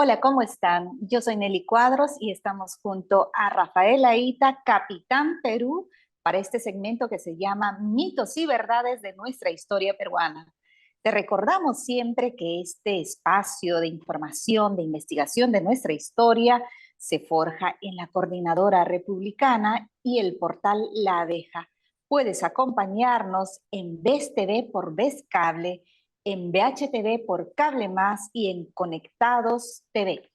Hola, ¿cómo están? Yo soy Nelly Cuadros y estamos junto a Rafael Aita, Capitán Perú, para este segmento que se llama Mitos y Verdades de nuestra historia peruana. Te recordamos siempre que este espacio de información, de investigación de nuestra historia se forja en la Coordinadora Republicana y el portal La Abeja. Puedes acompañarnos en VES TV por VES Cable, en BHTV por Cable Más y en Conectados TV.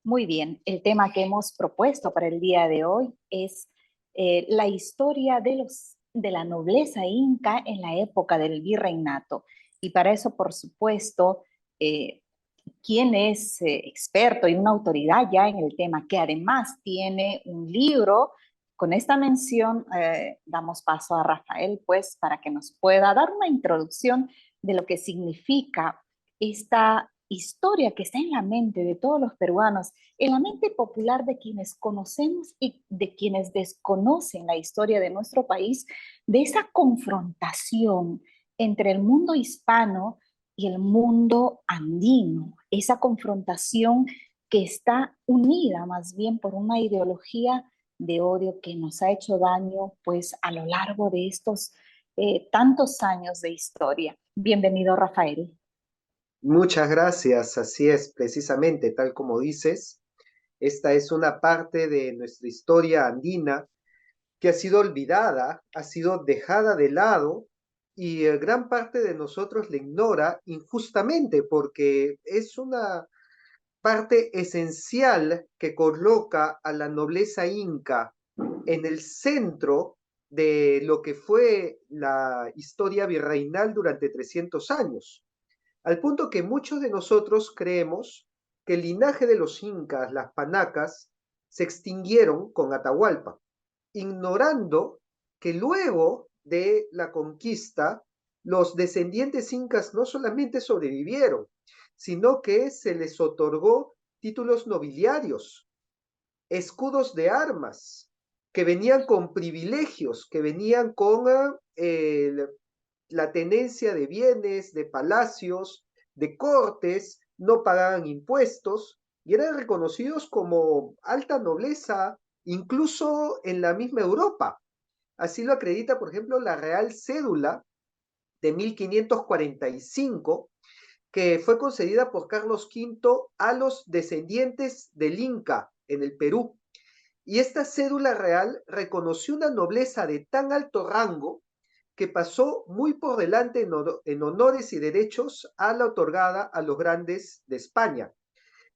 Muy bien, el tema que hemos propuesto para el día de hoy es la historia de la nobleza inca en la época del virreinato. Y para eso, por supuesto, quien es experto y una autoridad ya en el tema, que además tiene un libro. Con esta mención, damos paso a Rafael, pues, para que nos pueda dar una introducción de lo que significa esta historia que está en la mente de todos los peruanos, en la mente popular de quienes conocemos y de quienes desconocen la historia de nuestro país, de esa confrontación entre el mundo hispano y el mundo andino, esa confrontación que está unida más bien por una ideología de odio que nos ha hecho daño pues a lo largo de estos tantos años de historia. Bienvenido, Rafael. Muchas gracias, así es, precisamente tal como dices, esta es una parte de nuestra historia andina que ha sido olvidada, ha sido dejada de lado y gran parte de nosotros la ignora injustamente porque es una parte esencial que coloca a la nobleza inca en el centro de lo que fue la historia virreinal durante 300 años. Al punto que muchos de nosotros creemos que el linaje de los incas, las panacas, se extinguieron con Atahualpa, ignorando que luego de la conquista, los descendientes incas no solamente sobrevivieron, sino que se les otorgó títulos nobiliarios, escudos de armas, que venían con privilegios, que venían con la tenencia de bienes, de palacios, de cortes, no pagaban impuestos y eran reconocidos como alta nobleza, incluso en la misma Europa. Así lo acredita, por ejemplo, la Real Cédula de 1545, que fue concedida por Carlos V a los descendientes del Inca en el Perú. Y esta cédula real reconoció una nobleza de tan alto rango que pasó muy por delante en honores y derechos a la otorgada a los grandes de España.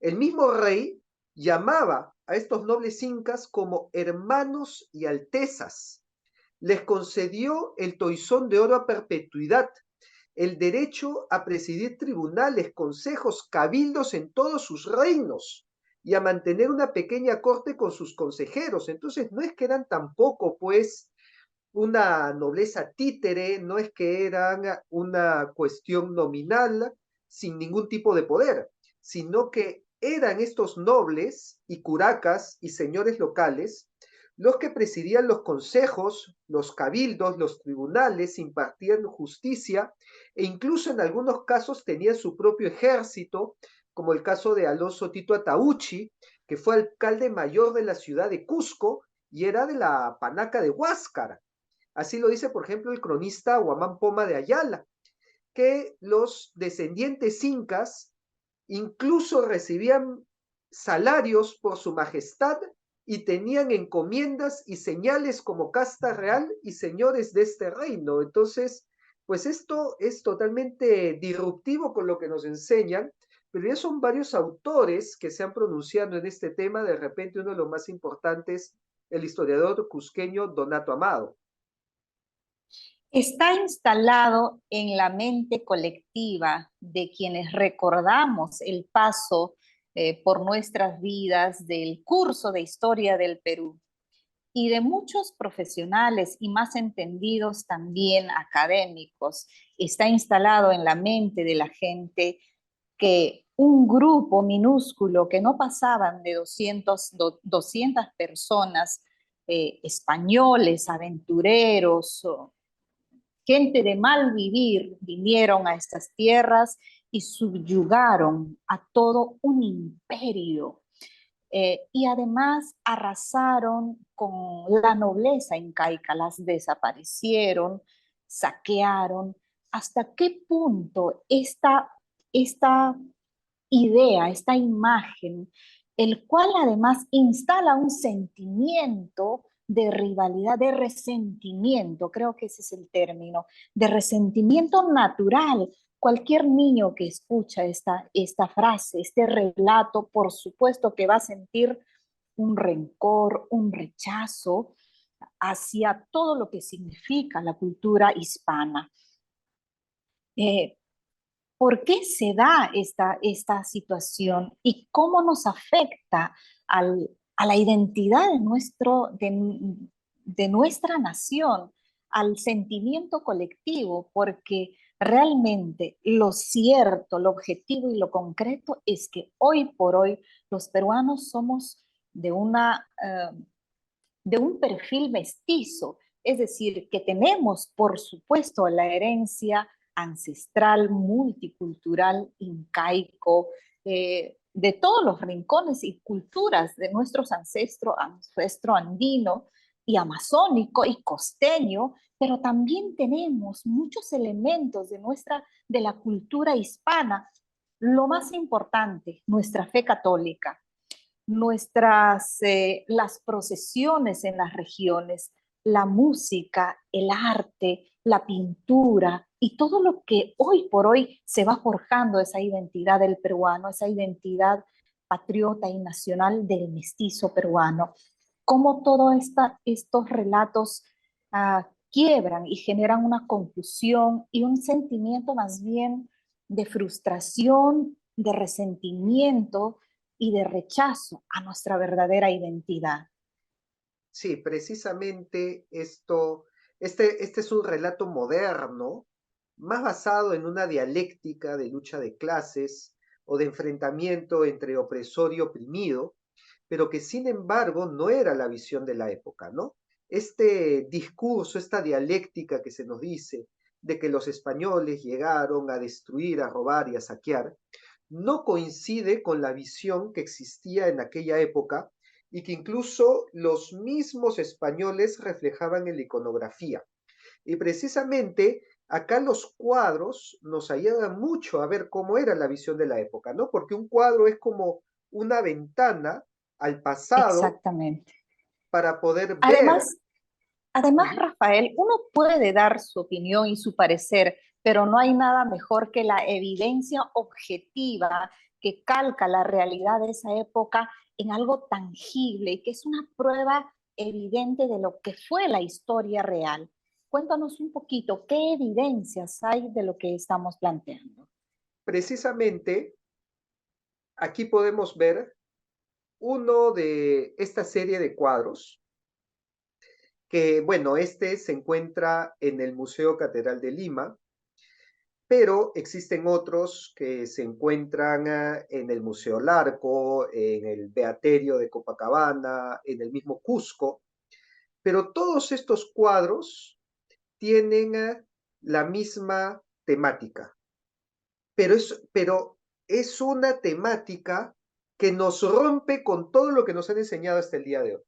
El mismo rey llamaba a estos nobles incas como hermanos y altezas. Les concedió el toisón de oro a perpetuidad, el derecho a presidir tribunales, consejos, cabildos en todos sus reinos y a mantener una pequeña corte con sus consejeros. Entonces no es que eran tampoco, pues, una nobleza títere, no es que eran una cuestión nominal sin ningún tipo de poder, sino que eran estos nobles y curacas y señores locales los que presidían los consejos, los cabildos, los tribunales, impartían justicia e incluso en algunos casos tenían su propio ejército, como el caso de Alonso Tito Atauchi, que fue alcalde mayor de la ciudad de Cusco y era de la panaca de Huáscar. Así lo dice, por ejemplo, el cronista Huamán Poma de Ayala, que los descendientes incas incluso recibían salarios por su majestad y tenían encomiendas y señales como casta real y señores de este reino. Entonces, pues esto es totalmente disruptivo con lo que nos enseñan, pero ya son varios autores que se han pronunciado en este tema. De repente uno de los más importantes, el historiador cusqueño Donato Amado. Está instalado en la mente colectiva de quienes recordamos el paso por nuestras vidas del curso de historia del Perú y de muchos profesionales y más entendidos también académicos. Está instalado en la mente de la gente que un grupo minúsculo que no pasaban de 200 personas, españoles, aventureros, gente de mal vivir, vinieron a estas tierras y subyugaron a todo un imperio. Y además arrasaron con la nobleza incaica, las desaparecieron, saquearon. ¿Hasta qué punto esta idea, esta imagen, el cual además instala un sentimiento de rivalidad, de resentimiento, creo que ese es el término, de resentimiento natural? Cualquier niño que escucha esta frase, este relato, por supuesto que va a sentir un rencor, un rechazo hacia todo lo que significa la cultura hispana. Eh, ¿Por qué se da esta situación y cómo nos afecta a la identidad de nuestra nación, al sentimiento colectivo? Porque realmente lo cierto, lo objetivo y lo concreto es que hoy por hoy los peruanos somos de de un perfil mestizo, es decir, que tenemos, por supuesto, la herencia ancestral, multicultural, incaico, de todos los rincones y culturas de nuestros ancestro andino y amazónico y costeño, pero también tenemos muchos elementos de la cultura hispana. Lo más importante, nuestra fe católica, las procesiones en las regiones, la música, el arte, la pintura y todo lo que hoy por hoy se va forjando esa identidad del peruano, esa identidad patriota y nacional del mestizo peruano. Cómo todos estos relatos quiebran y generan una confusión y un sentimiento más bien de frustración, de resentimiento y de rechazo a nuestra verdadera identidad. Sí, precisamente este es un relato moderno, más basado en una dialéctica de lucha de clases o de enfrentamiento entre opresor y oprimido, pero que sin embargo no era la visión de la época, ¿no? Este discurso, esta dialéctica que se nos dice de que los españoles llegaron a destruir, a robar y a saquear, no coincide con la visión que existía en aquella época y que incluso los mismos españoles reflejaban en la iconografía. Y precisamente acá los cuadros nos ayudan mucho a ver cómo era la visión de la época, ¿no? Porque un cuadro es como una ventana al pasado Exactamente. para poder ver. Además, Además, Ujú. Rafael, uno puede dar su opinión y su parecer, pero no hay nada mejor que la evidencia objetiva que calca la realidad de esa época en algo tangible y que es una prueba evidente de lo que fue la historia real. Cuéntanos un poquito, ¿qué evidencias hay de lo que estamos planteando? Precisamente aquí podemos ver uno de esta serie de cuadros que, bueno, este se encuentra en el Museo Catedral de Lima, pero existen otros que se encuentran en el Museo Larco, en el Beaterio de Copacabana, en el mismo Cusco, pero todos estos cuadros tienen la misma temática, pero es una temática que nos rompe con todo lo que nos han enseñado hasta el día de hoy.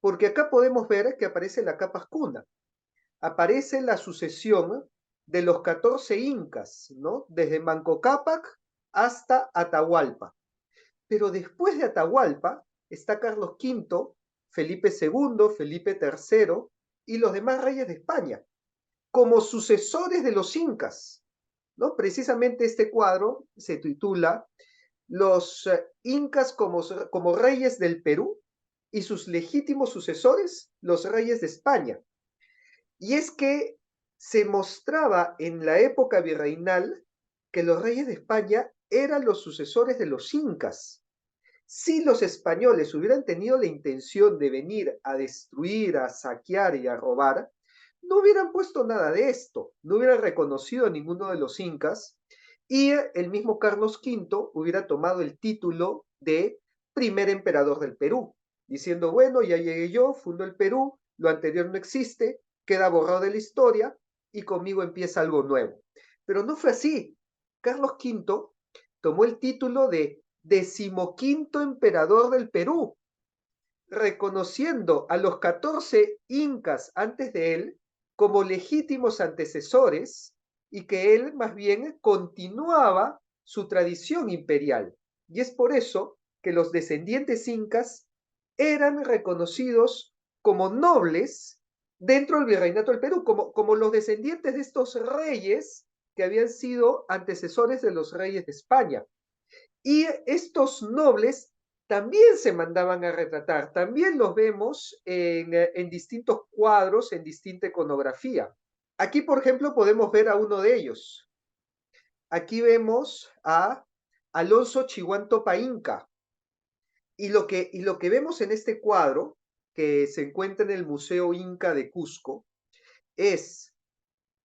Porque acá podemos ver que aparece la capa cuna, aparece la sucesión de los 14 incas, ¿no? Desde Manco Cápac hasta Atahualpa. Pero después de Atahualpa está Carlos V, Felipe II, Felipe III y los demás reyes de España, como sucesores de los incas, ¿no? Precisamente este cuadro se titula Los incas como reyes del Perú y sus legítimos sucesores, los reyes de España. Y es que se mostraba en la época virreinal que los reyes de España eran los sucesores de los incas. Si los españoles hubieran tenido la intención de venir a destruir, a saquear y a robar, no hubieran puesto nada de esto, no hubieran reconocido a ninguno de los incas y el mismo Carlos V hubiera tomado el título de primer emperador del Perú, diciendo, bueno, ya llegué yo, fundo el Perú, lo anterior no existe, queda borrado de la historia y conmigo empieza algo nuevo. Pero no fue así. Carlos V tomó el título de 15º emperador del Perú, reconociendo a los 14 incas antes de él como legítimos antecesores y que él más bien continuaba su tradición imperial. Y es por eso que los descendientes incas eran reconocidos como nobles dentro del virreinato del Perú, como los descendientes de estos reyes que habían sido antecesores de los reyes de España. Y estos nobles también se mandaban a retratar, también los vemos en distintos cuadros, en distinta iconografía. Aquí, por ejemplo, podemos ver a uno de ellos. Aquí vemos a Alonso Chihuantopa Inca. Y lo que vemos en este cuadro, que se encuentra en el Museo Inca de Cusco, es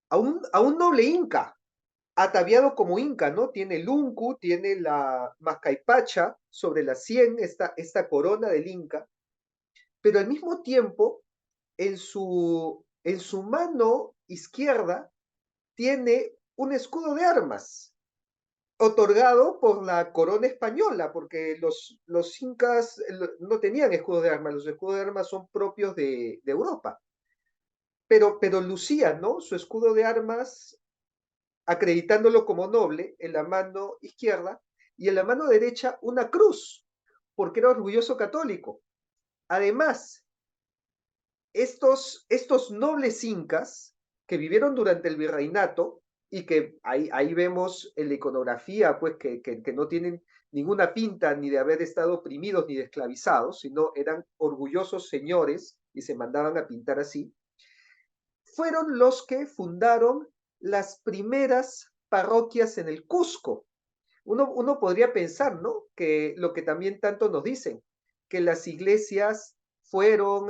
a un noble inca, ataviado como inca, ¿no? Tiene el uncu, tiene la mascaipacha sobre la sien, esta corona del inca, pero al mismo tiempo, en su mano izquierda, tiene un escudo de armas, otorgado por la corona española, porque los incas no tenían escudo de armas, los escudos de armas son propios de Europa, pero lucía, ¿no? Su escudo de armas acreditándolo como noble en la mano izquierda y en la mano derecha una cruz, porque era orgulloso católico. Además, estos nobles incas que vivieron durante el virreinato y que ahí vemos en la iconografía pues que no tienen ninguna pinta ni de haber estado oprimidos ni de esclavizados, sino eran orgullosos señores y se mandaban a pintar así, fueron los que fundaron las primeras parroquias en el Cusco. Uno podría pensar, ¿no? Que lo que también tanto nos dicen, que las iglesias fueron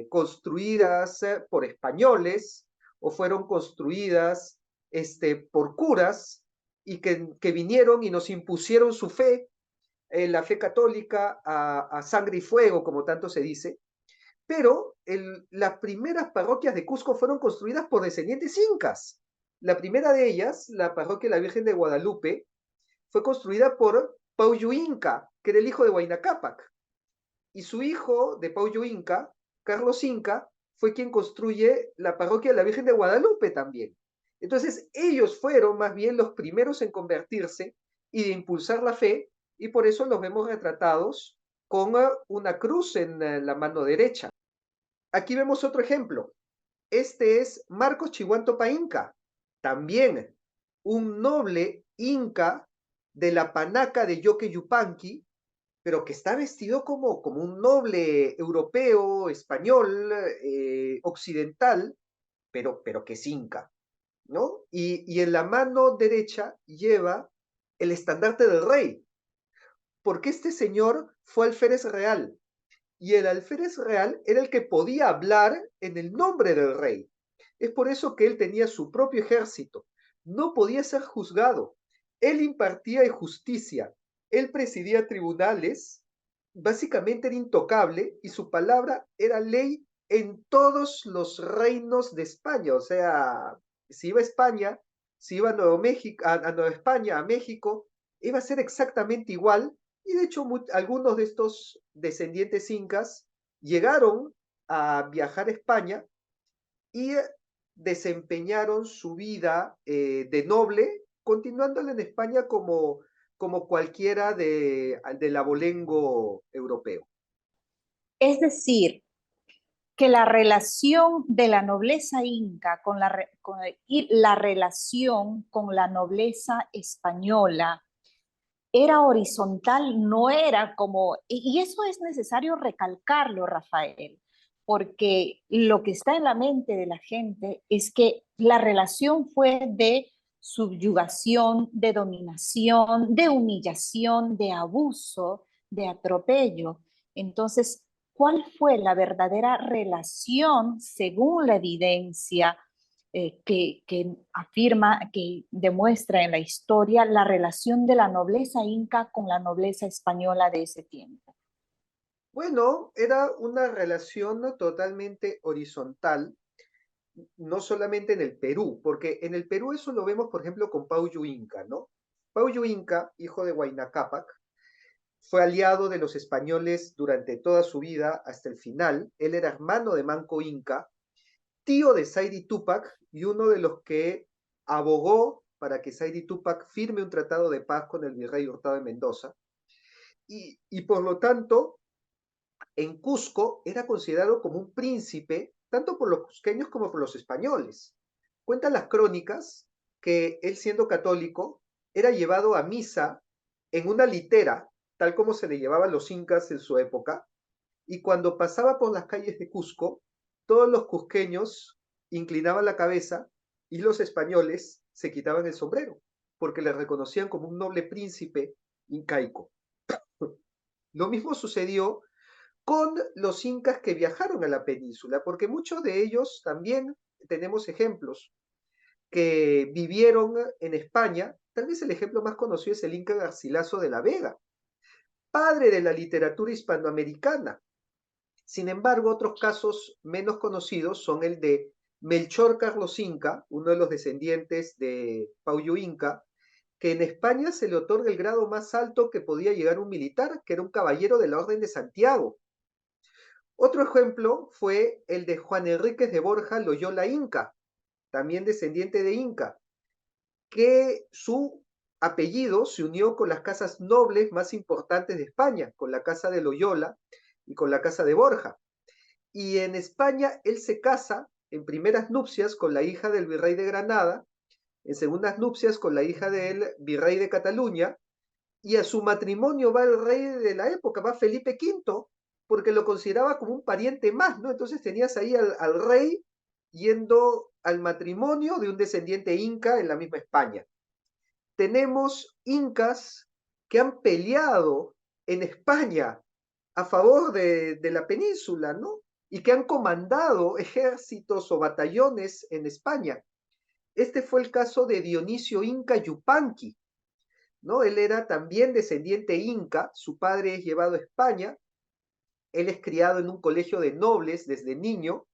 construidas por españoles o fueron construidas por curas y que vinieron y nos impusieron su fe, la fe católica a sangre y fuego, como tanto se dice, pero las primeras parroquias de Cusco fueron construidas por descendientes incas. La primera de ellas, la parroquia de la Virgen de Guadalupe, fue construida por Pauyu Inca, que era el hijo de Huayna Cápac. Y su hijo de Pauyu Inca, Carlos Inca, fue quien construye la parroquia de la Virgen de Guadalupe también. Entonces, ellos fueron más bien los primeros en convertirse y de impulsar la fe, y por eso los vemos retratados con una cruz en la mano derecha. Aquí vemos otro ejemplo. Este es Marcos Chihuantopa Inca, también un noble inca de la panaca de Yoque Yupanqui, pero que está vestido como un noble europeo, español, occidental, pero que es inca, ¿no? Y en la mano derecha lleva el estandarte del rey, porque este señor fue alférez real, y el alférez real era el que podía hablar en el nombre del rey. Es por eso que él tenía su propio ejército, no podía ser juzgado, él impartía justicia, él presidía tribunales, básicamente era intocable y su palabra era ley en todos los reinos de España. O sea, si iba a España, si iba a Nuevo México, a Nueva España, a México, iba a ser exactamente igual. Y de hecho, algunos de estos descendientes incas llegaron a viajar a España y desempeñaron su vida de noble, continuándola en España como cualquiera del abolengo europeo. Es decir, que la relación de la nobleza inca y la relación con la nobleza española era horizontal, no era como, y eso es necesario recalcarlo, Rafael, porque lo que está en la mente de la gente es que la relación fue de subyugación, de dominación, de humillación, de abuso, de atropello. Entonces, ¿cuál fue la verdadera relación según la evidencia que afirma, que demuestra en la historia la relación de la nobleza inca con la nobleza española de ese tiempo? Bueno, era una relación totalmente horizontal no solamente en el Perú, porque en el Perú eso lo vemos, por ejemplo, con Paullu Inca, ¿no? Paullu Inca, hijo de Huayna Cápac, fue aliado de los españoles durante toda su vida hasta el final. Él era hermano de Manco Inca, tío de Saidi Tupac y uno de los que abogó para que Saidi Tupac firme un tratado de paz con el virrey Hurtado de Mendoza. Y por lo tanto, en Cusco era considerado como un príncipe, tanto por los cusqueños como por los españoles. Cuentan las crónicas que él, siendo católico, era llevado a misa en una litera, tal como se le llevaba a los incas en su época, y cuando pasaba por las calles de Cusco, todos los cusqueños inclinaban la cabeza y los españoles se quitaban el sombrero, porque le reconocían como un noble príncipe incaico. Lo mismo sucedió con los incas que viajaron a la península, porque muchos de ellos también tenemos ejemplos que vivieron en España. Tal vez el ejemplo más conocido es el Inca Garcilaso de la Vega, padre de la literatura hispanoamericana. Sin embargo, otros casos menos conocidos son el de Melchor Carlos Inca, uno de los descendientes de Paullu Inca, que en España se le otorga el grado más alto que podía llegar un militar, que era un caballero de la Orden de Santiago. Otro ejemplo fue el de Juan Enríquez de Borja Loyola Inca, también descendiente de Inca, que su apellido se unió con las casas nobles más importantes de España, con la casa de Loyola y con la casa de Borja. Y en España él se casa en primeras nupcias con la hija del virrey de Granada, en segundas nupcias con la hija del virrey de Cataluña, y a su matrimonio va el rey de la época, va Felipe V, porque lo consideraba como un pariente más, ¿no? Entonces tenías ahí al rey yendo al matrimonio de un descendiente inca en la misma España. Tenemos incas que han peleado en España a favor de la península, ¿no? Y que han comandado ejércitos o batallones en España. Este fue el caso de Dionisio Inca Yupanqui, ¿no? Él era también descendiente inca, su padre es llevado a España, él es criado en un colegio de nobles desde niño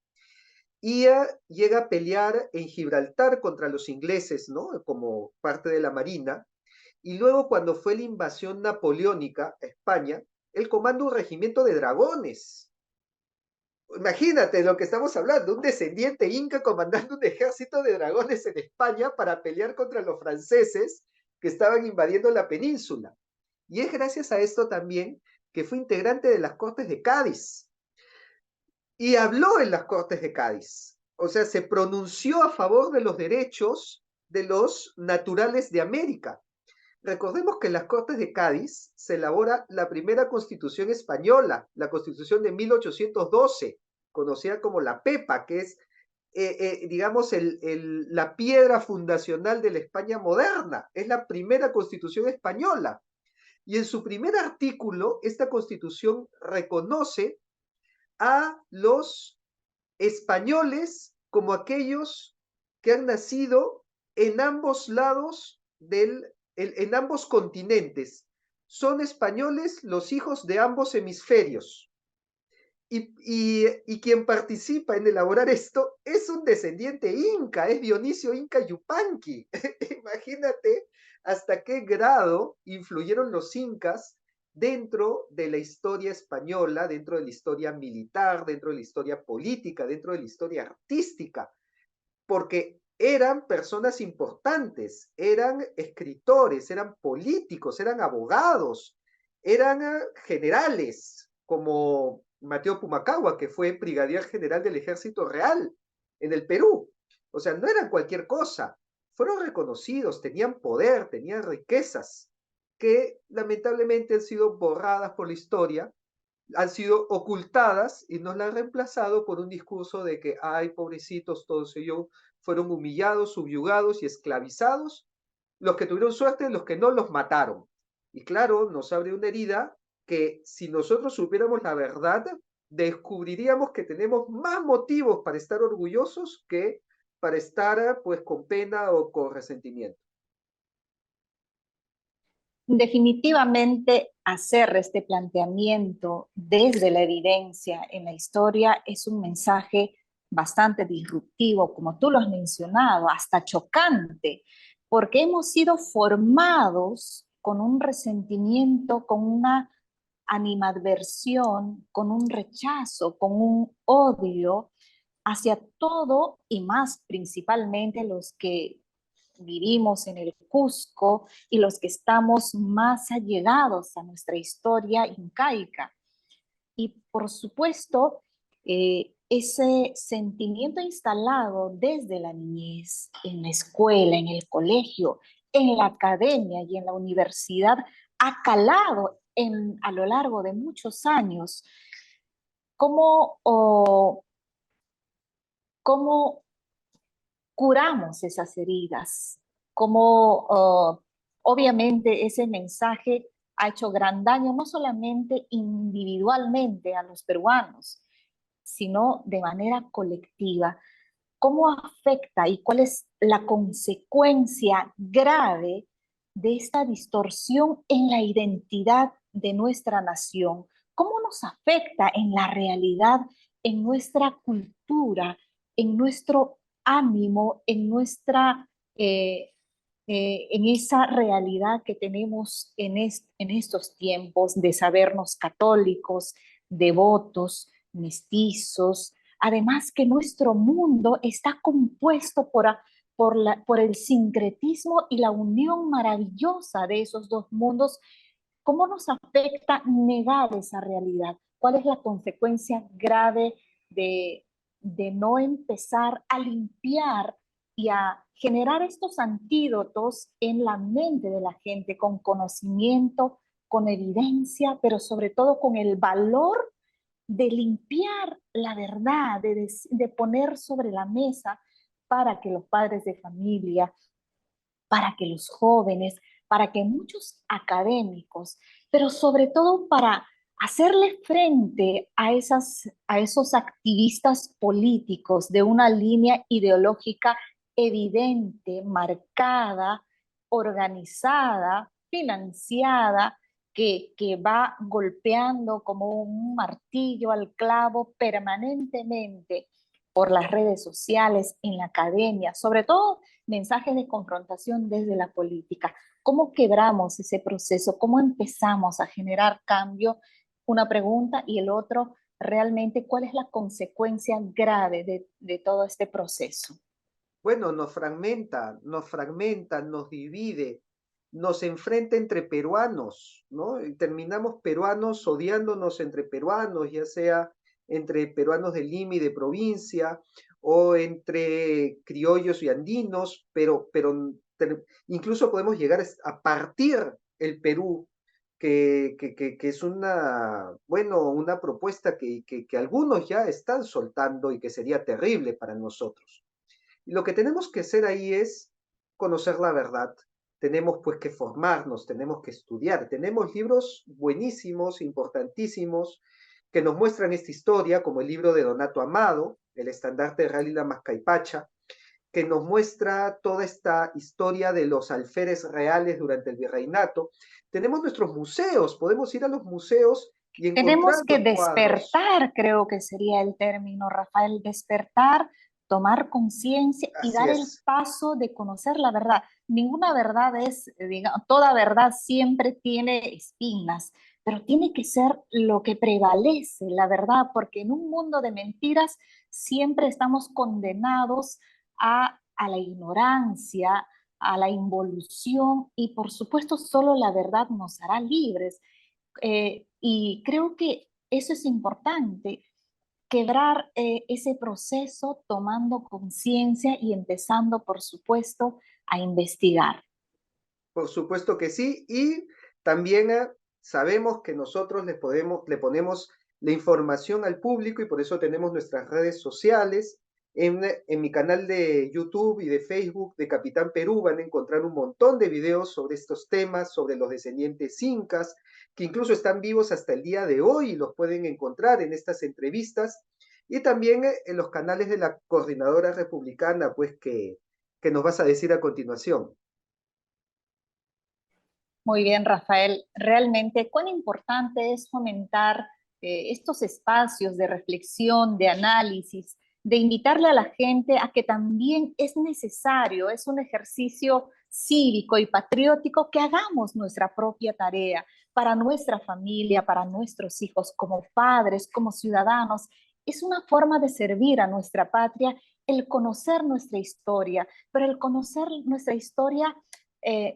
y llega a pelear en Gibraltar contra los ingleses, ¿no? Como parte de la marina. Y luego cuando fue la invasión napoleónica a España, él comanda un regimiento de dragones. Imagínate lo que estamos hablando, un descendiente inca comandando un ejército de dragones en España para pelear contra los franceses que estaban invadiendo la península. Y es gracias a esto también que fue integrante de las Cortes de Cádiz. Y habló en las Cortes de Cádiz. O sea, se pronunció a favor de los derechos de los naturales de América. Recordemos que en las Cortes de Cádiz se elabora la primera constitución española, la constitución de 1812, conocida como la PEPA, que es, digamos, la piedra fundacional de la España moderna. Es la primera constitución española. Y en su primer artículo, esta constitución reconoce a los españoles como aquellos que han nacido en ambos lados en ambos continentes. Son españoles los hijos de ambos hemisferios. Y quien participa en elaborar esto es un descendiente inca, es Dionisio Inca Yupanqui. Imagínate hasta qué grado influyeron los incas dentro de la historia española, dentro de la historia militar, dentro de la historia política, dentro de la historia artística, porque eran personas importantes, eran escritores, eran políticos, eran abogados, eran generales, como Mateo Pumacahua, que fue brigadier general del Ejército Real en el Perú. O sea, no eran cualquier cosa, fueron reconocidos, tenían poder, tenían riquezas, que lamentablemente han sido borradas por la historia, han sido ocultadas y nos la han reemplazado por un discurso de que, ay, pobrecitos, todos ellos fueron humillados, subyugados y esclavizados. Los que tuvieron suerte, los que no, los mataron. Y claro, nos abre una herida que si nosotros supiéramos la verdad, descubriríamos que tenemos más motivos para estar orgullosos que para estar pues con pena o con resentimiento. Definitivamente hacer este planteamiento desde la evidencia en la historia es un mensaje bastante disruptivo, como tú lo has mencionado, hasta chocante, porque hemos sido formados con un resentimiento, con una animadversión, con un rechazo, con un odio hacia todo y más principalmente los que vivimos en el Cusco y los que estamos más allegados a nuestra historia incaica. Y por supuesto, ese sentimiento instalado desde la niñez, en la escuela, en el colegio, en la academia y en la universidad, ha calado a lo largo de muchos años. ¿Cómo, cómo curamos esas heridas? ¿Cómo obviamente ese mensaje ha hecho gran daño no solamente individualmente a los peruanos, sino de manera colectiva? ¿Cómo afecta y cuál es la consecuencia grave de esta distorsión en la identidad de nuestra nación? ¿Cómo nos afecta en la realidad, en nuestra cultura, en nuestro ánimo, en esa realidad que tenemos en estos tiempos de sabernos católicos, devotos, mestizos? Además que nuestro mundo está compuesto por el sincretismo y la unión maravillosa de esos dos mundos. ¿Cómo nos afecta negar esa realidad? ¿Cuál es la consecuencia grave de, de no empezar a limpiar y a generar estos antídotos en la mente de la gente con conocimiento, con evidencia, pero sobre todo con el valor de limpiar la verdad, de poner sobre la mesa para que los padres de familia, para que los jóvenes, para que muchos académicos, pero sobre todo para hacerle frente a esos activistas políticos de una línea ideológica evidente, marcada, organizada, financiada, que va golpeando como un martillo al clavo permanentemente por las redes sociales, en la academia, sobre todo mensajes de confrontación desde la política. ¿Cómo quebramos ese proceso? ¿Cómo empezamos a generar cambio? Una pregunta y el otro, realmente, ¿cuál es la consecuencia grave de todo este proceso? Bueno, nos divide, nos enfrenta entre peruanos, ¿no? Y terminamos peruanos odiándonos entre peruanos, ya sea entre peruanos de Lima y de provincia, o entre criollos y andinos, incluso podemos llegar a partir el Perú, que es una propuesta que algunos ya están soltando y que sería terrible para nosotros. Y lo que tenemos que hacer ahí es conocer la verdad. Tenemos pues que formarnos, tenemos que estudiar. Tenemos libros buenísimos, importantísimos, que nos muestran esta historia, como el libro de Donato Amado, El estandarte real y la Mascaipacha, que nos muestra toda esta historia de los alférez reales durante el virreinato. Tenemos nuestros museos, podemos ir a los museos y encontrar Tenemos que los cuadros. despertar, creo que sería el término, Rafael, despertar, tomar conciencia y Así dar el es, paso de conocer la verdad. Ninguna verdad es, digamos, toda verdad siempre tiene espinas, pero tiene que ser lo que prevalece, la verdad, porque en un mundo de mentiras siempre estamos condenados a la ignorancia, a la involución y por supuesto solo la verdad nos hará libres. Y creo que eso es importante, quebrar ese proceso tomando conciencia y empezando, por supuesto, a investigar. por supuesto que sí, y también sabemos que nosotros le ponemos la información al público y por eso tenemos nuestras redes sociales. En mi canal de YouTube y de Facebook de Capitán Perú van a encontrar un montón de videos sobre estos temas, sobre los descendientes incas, que incluso están vivos hasta el día de hoy y los pueden encontrar en estas entrevistas. Y también en los canales de la Coordinadora Republicana, pues que nos vas a decir a continuación. Muy bien, Rafael. Realmente, cuán importante es fomentar estos espacios de reflexión, de análisis, de invitarle a la gente a que también es necesario, es un ejercicio cívico y patriótico que hagamos nuestra propia tarea para nuestra familia, para nuestros hijos, como padres, como ciudadanos. Es una forma de servir a nuestra patria el conocer nuestra historia, pero el conocer nuestra historia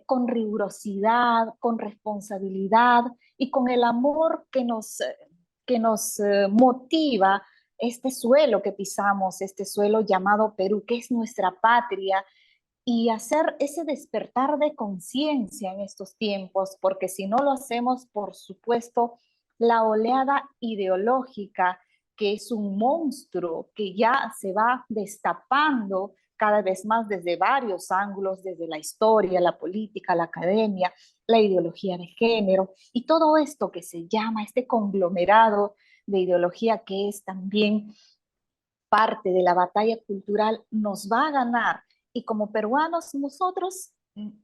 con rigurosidad, con responsabilidad y con el amor que nos motiva este suelo que pisamos, este suelo llamado Perú, que es nuestra patria, y hacer ese despertar de conciencia en estos tiempos, porque si no lo hacemos, por supuesto, la oleada ideológica, que es un monstruo que ya se va destapando cada vez más desde varios ángulos, desde la historia, la política, la academia, la ideología de género, y todo esto que se llama este conglomerado de ideología que es también parte de la batalla cultural, nos va a ganar. Y como peruanos, nosotros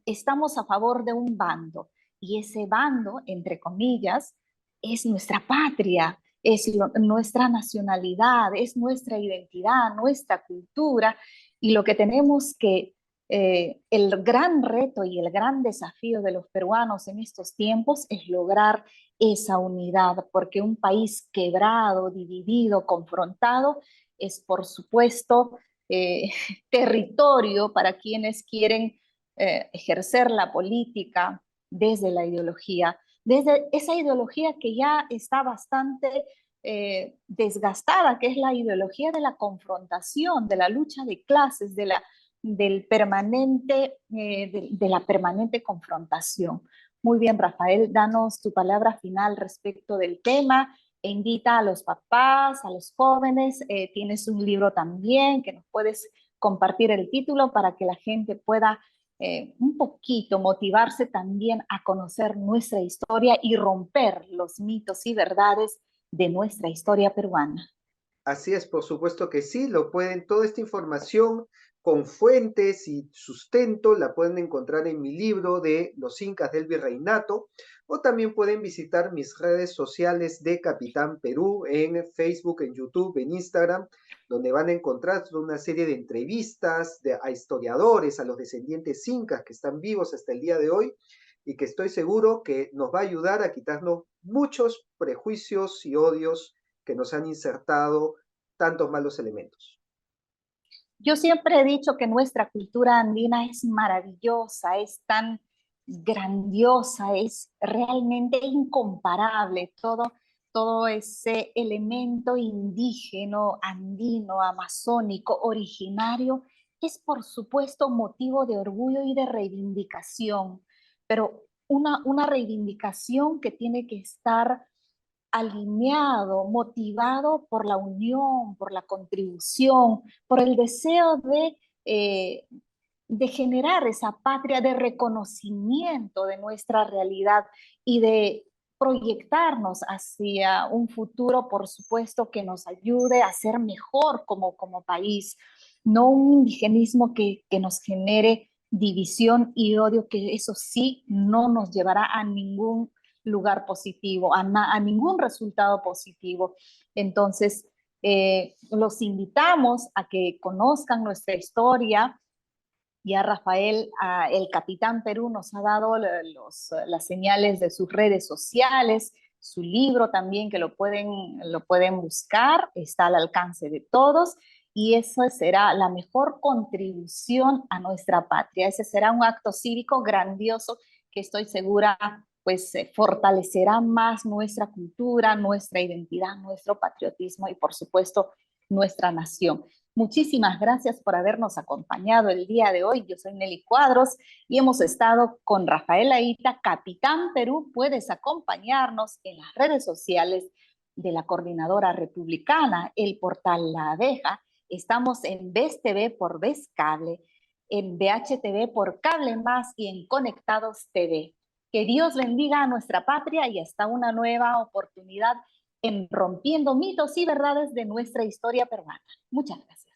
estamos a favor de un bando. Y ese bando, entre comillas, es nuestra patria, es nuestra nacionalidad, es nuestra identidad, nuestra cultura. Y lo que tenemos que, el gran reto y el gran desafío de los peruanos en estos tiempos es lograr esa unidad, porque un país quebrado, dividido, confrontado, es por supuesto eh, territorio para quienes quieren ejercer la política desde la ideología, desde esa ideología que ya está bastante desgastada, que es la ideología de la confrontación, de la lucha de clases, del permanente, de la permanente confrontación. Muy bien, Rafael, danos tu palabra final respecto del tema e invita a los papás, a los jóvenes. Tienes un libro también que nos puedes compartir el título para que la gente pueda un poquito motivarse también a conocer nuestra historia y romper los mitos y verdades de nuestra historia peruana. Así es, por supuesto que sí, lo pueden, toda esta información con fuentes y sustento la pueden encontrar en mi libro de Los Incas del Virreinato, o también pueden visitar mis redes sociales de Capitán Perú en Facebook, en YouTube, en Instagram, donde van a encontrar una serie de entrevistas a historiadores, a los descendientes incas que están vivos hasta el día de hoy y que estoy seguro que nos va a ayudar a quitarnos muchos prejuicios y odios que nos han insertado tantos malos elementos. Yo siempre he dicho que nuestra cultura andina es maravillosa, es tan grandiosa, es realmente incomparable. Todo ese elemento indígena, andino, amazónico, originario, es por supuesto motivo de orgullo y de reivindicación, pero una reivindicación que tiene que estar alineado, motivado por la unión, por la contribución, por el deseo de generar esa patria de reconocimiento de nuestra realidad y de proyectarnos hacia un futuro, por supuesto, que nos ayude a ser mejor como país, no un indigenismo que nos genere división y odio, que eso sí no nos llevará a ningún lugar positivo, a ningún resultado positivo. Entonces, los invitamos a que conozcan nuestra historia. Ya Rafael, el Capitán Perú, nos ha dado las señales de sus redes sociales, su libro también, que lo pueden buscar, está al alcance de todos, y eso será la mejor contribución a nuestra patria. Ese será un acto cívico grandioso que estoy segura pues fortalecerá más nuestra cultura, nuestra identidad, nuestro patriotismo y por supuesto nuestra nación. Muchísimas gracias por habernos acompañado el día de hoy. Yo soy Nelly Cuadros y hemos estado con Rafael Aita, Capitán Perú. Puedes acompañarnos en las redes sociales de la Coordinadora Republicana, el portal La Abeja. Estamos en VES TV por VES Cable, en VHTV por Cable Más y en Conectados TV. Que Dios bendiga a nuestra patria y hasta una nueva oportunidad en Rompiendo Mitos y Verdades de nuestra historia peruana. Muchas gracias.